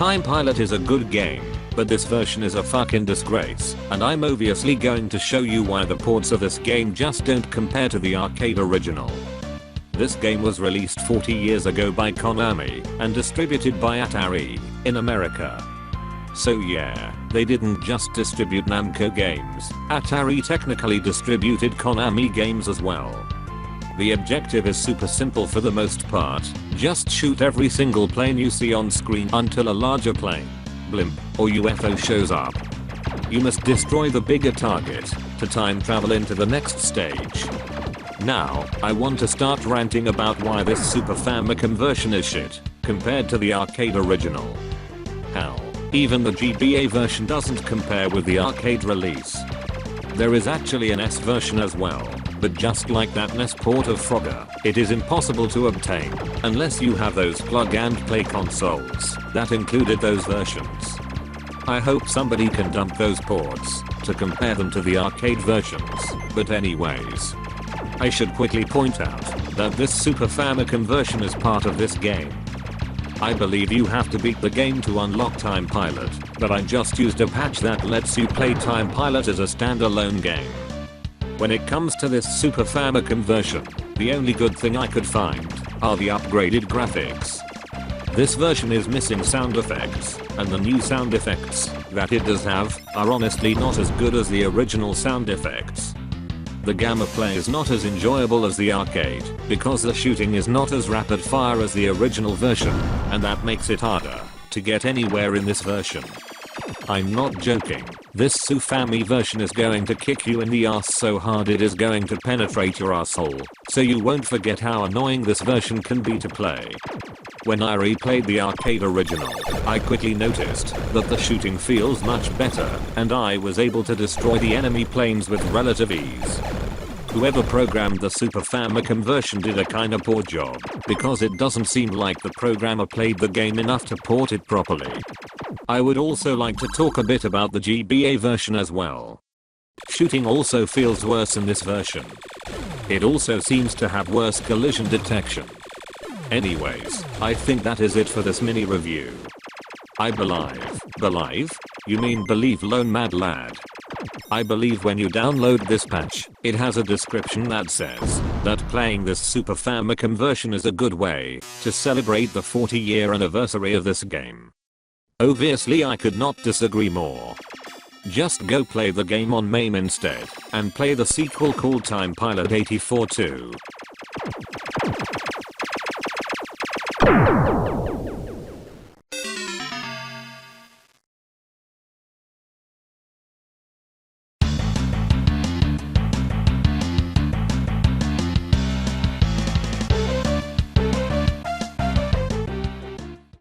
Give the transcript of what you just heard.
Time Pilot is a good game, but this version is a fucking disgrace, and I'm obviously going to show you why the ports of this game just don't compare to the arcade original. This game was released 40 years ago by Konami and distributed by Atari in America. So yeah, they didn't just distribute Namco games, Atari technically distributed Konami games as well. The objective is super simple for the most part, just shoot every single plane you see on screen until a larger plane, blimp, or UFO shows up. You must destroy the bigger target to time travel into the next stage. Now, I want to start ranting about why this Super Famicom version is shit compared to the arcade original. Hell, even the GBA version doesn't compare with the arcade release. There is actually an S version as well, but just like that NES port of Frogger, it is impossible to obtain unless you have those plug and play consoles that included those versions. I hope somebody can dump those ports to compare them to the arcade versions, but anyways. I should quickly point out that this Super Famicom version is part of this game. I believe you have to beat the game to unlock Time Pilot, but I just used a patch that lets you play Time Pilot as a standalone game. When it comes to this Super Famicom version, the only good thing I could find are the upgraded graphics. This version is missing sound effects, and the new sound effects that it does have are honestly not as good as the original sound effects. The gamma play is not as enjoyable as the arcade, because the shooting is not as rapid fire as the original version, and that makes it harder to get anywhere in this version. I'm not joking, this Sufami version is going to kick you in the ass so hard it is going to penetrate your asshole, so you won't forget how annoying this version can be to play. When I replayed the arcade original, I quickly noticed that the shooting feels much better, and I was able to destroy the enemy planes with relative ease. Whoever programmed the Super Famicom version did a kinda poor job, because it doesn't seem like the programmer played the game enough to port it properly. I would also like to talk a bit about the GBA version as well. Shooting also feels worse in this version. It also seems to have worse collision detection. Anyways, I think that is it for this mini review. I believe? You mean believe lone mad lad. I believe when you download this patch, it has a description that says that playing this Super Famicom version is a good way to celebrate the 40-year anniversary of this game. Obviously I could not disagree more. Just go play the game on MAME instead, and play the sequel called Time Pilot 84 too.